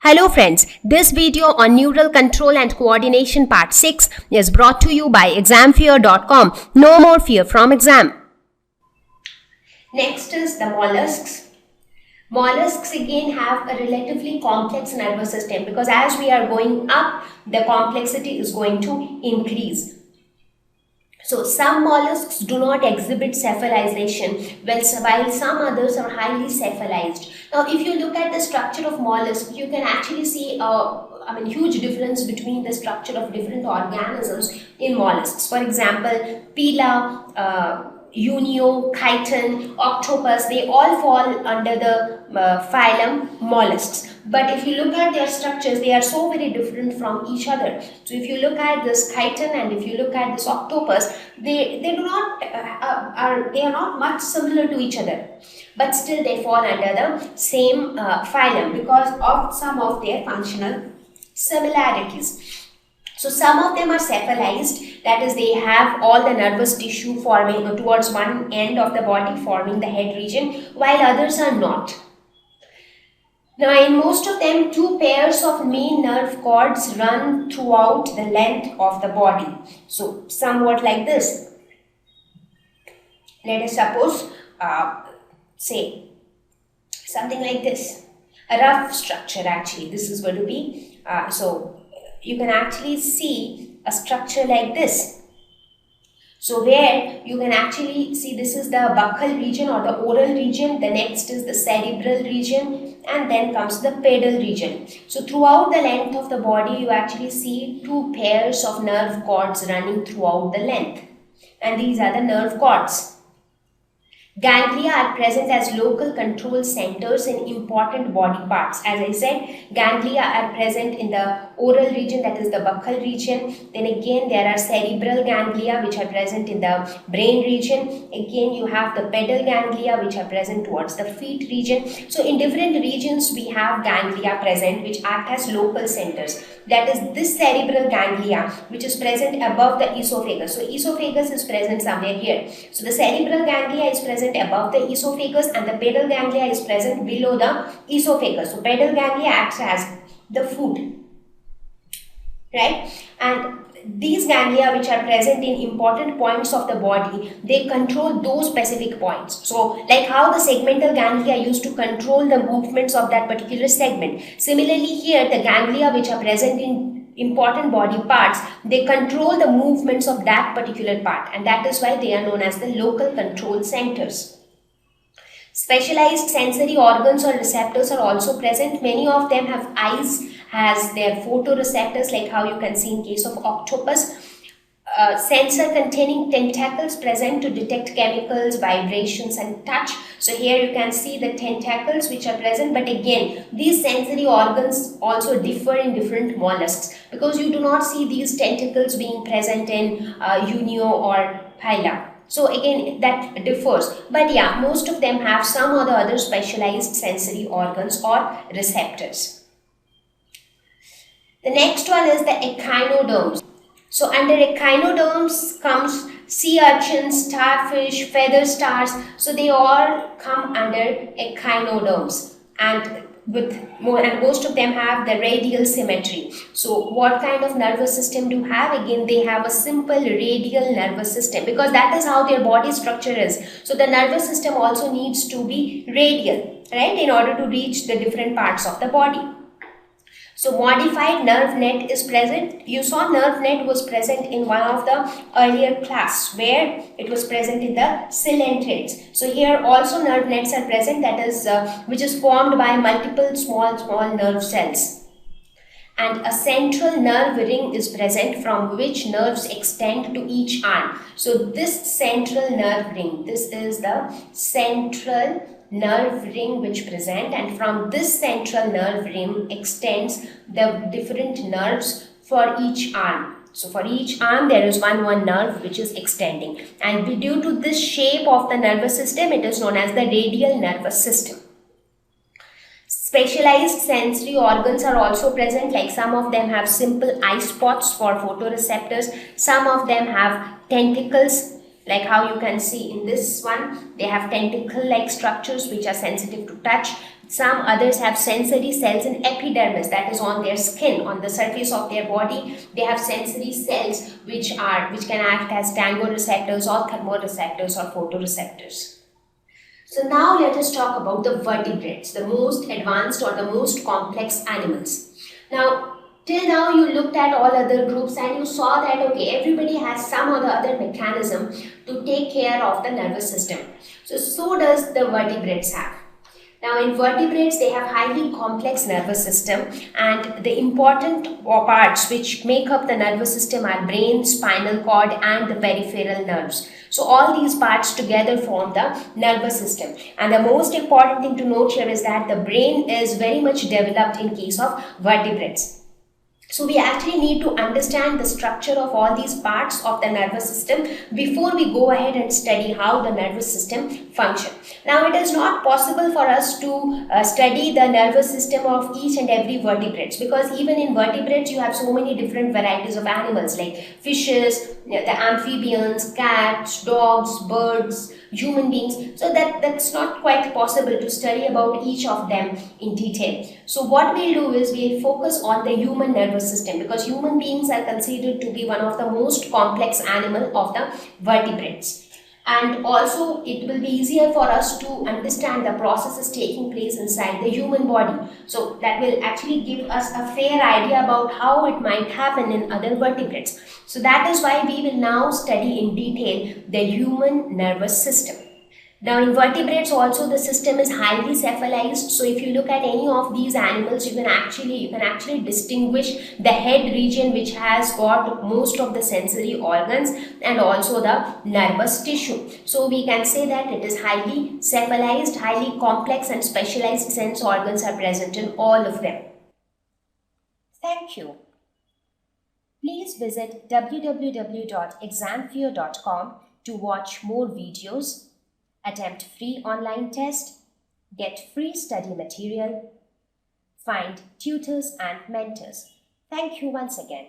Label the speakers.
Speaker 1: Hello friends, this video on neural control and coordination part 6 is brought to you by examfear.com. No more fear from exam. Next is the mollusks. Mollusks again have a relatively complex nervous system because as we are going up, the complexity is going to increase. So some mollusks do not exhibit cephalization, while some others are highly cephalized. Now, if you look at the structure of mollusks, you can actually see huge difference between the structure of different organisms in mollusks. For example, Pila, Unio, Chiton, Octopus, they all fall under the phylum Mollusks. But if you look at their structures, they are so very different from each other. So if you look at this Chiton and if you look at this Octopus, they are not much similar to each other. But still they fall under the same phylum because of some of their functional similarities. So some of them are cephalized, that is they have all the nervous tissue forming towards one end of the body forming the head region, while others are not. Now in most of them, two pairs of main nerve cords run throughout the length of the body. So somewhat like this. Let us suppose, say something like this. A rough structure actually, this is going to be, you can actually see a structure like this. So where you can actually see this is the buccal region or the oral region, the next is the cerebral region, and then comes the pedal region. So throughout the length of the body, you actually see two pairs of nerve cords running throughout the length. And these are the nerve cords. Ganglia are present as local control centers in important body parts. As I said, ganglia are present in the oral region, that is the buccal region. Then again, there are cerebral ganglia which are present in the brain region. Again, you have the pedal ganglia which are present towards the feet region. So in different regions, we have ganglia present which act as local centers. That is this cerebral ganglia which is present above the esophagus. So esophagus is present somewhere here. So the cerebral ganglia is present above the esophagus and the pedal ganglia is present below the esophagus. So pedal ganglia acts as the food, right? And these ganglia which are present in important points of the body, they control those specific points. So like how the segmental ganglia used to control the movements of that particular segment. Similarly here, the ganglia which are present in important body parts, they control the movements of that particular part, and that is why they are known as the local control centers. Specialized sensory organs or receptors are also present. Many of them have eyes as their photoreceptors, like how you can see in case of octopus. Sensor containing tentacles present to detect chemicals, vibrations and touch. So here you can see the tentacles which are present, but again these sensory organs also differ in different mollusks because you do not see these tentacles being present in Unio or Pila. So again that differs, but yeah, most of them have some or the other specialized sensory organs or receptors. The next one is the echinoderms. So under echinoderms comes sea urchins, starfish, feather stars. So they all come under echinoderms, and most of them have the radial symmetry. So what kind of nervous system do you have? Again, they have a simple radial nervous system because that is how their body structure is. So the nervous system also needs to be radial, right, in order to reach the different parts of the body. So modified nerve net is present. You saw nerve net was present in one of the earlier class where it was present in the coelentrates. So here also nerve nets are present, that is which is formed by multiple small nerve cells. And a central nerve ring is present from which nerves extend to each arm. So this central nerve ring, this is the central nerve ring which present, and from this central nerve ring extends the different nerves for each arm. So for each arm there is one nerve which is extending, and due to this shape of the nervous system, it is known as the radial nervous system. Specialized sensory organs are also present, like some of them have simple eye spots for photoreceptors, some of them have tentacles, like how you can see in this one, they have tentacle-like structures which are sensitive to touch. Some others have sensory cells in epidermis, that is on their skin, on the surface of their body. They have sensory cells which can act as tango receptors or thermoreceptors or photoreceptors. So now let us talk about the vertebrates, the most advanced or the most complex animals. Now, till now you looked at all other groups and you saw that okay, everybody has some or the other mechanism to take care of the nervous system. So does the vertebrates have. Now in vertebrates, they have highly complex nervous system, and the important parts which make up the nervous system are brain, spinal cord and the peripheral nerves. So all these parts together form the nervous system. And the most important thing to note here is that the brain is very much developed in case of vertebrates. So we actually need to understand the structure of all these parts of the nervous system before we go ahead and study how the nervous system functions. Now it is not possible for us to study the nervous system of each and every vertebrates, because even in vertebrates you have so many different varieties of animals like fishes, the amphibians, cats, dogs, birds, human beings. So that's not quite possible to study about each of them in detail. So what we'll do is we'll focus on the human nervous system, because human beings are considered to be one of the most complex animal of the vertebrates. And also it will be easier for us to understand the processes taking place inside the human body. So that will actually give us a fair idea about how it might happen in other vertebrates. So that is why we will now study in detail the human nervous system. Now in vertebrates also the system is highly cephalized. So if you look at any of these animals, you can actually distinguish the head region, which has got most of the sensory organs and also the nervous tissue. So we can say that it is highly cephalized, highly complex and specialized sense organs are present in all of them. Thank you. Please visit www.examfear.com to watch more videos, attempt free online test, get free study material, find tutors and mentors. Thank you once again.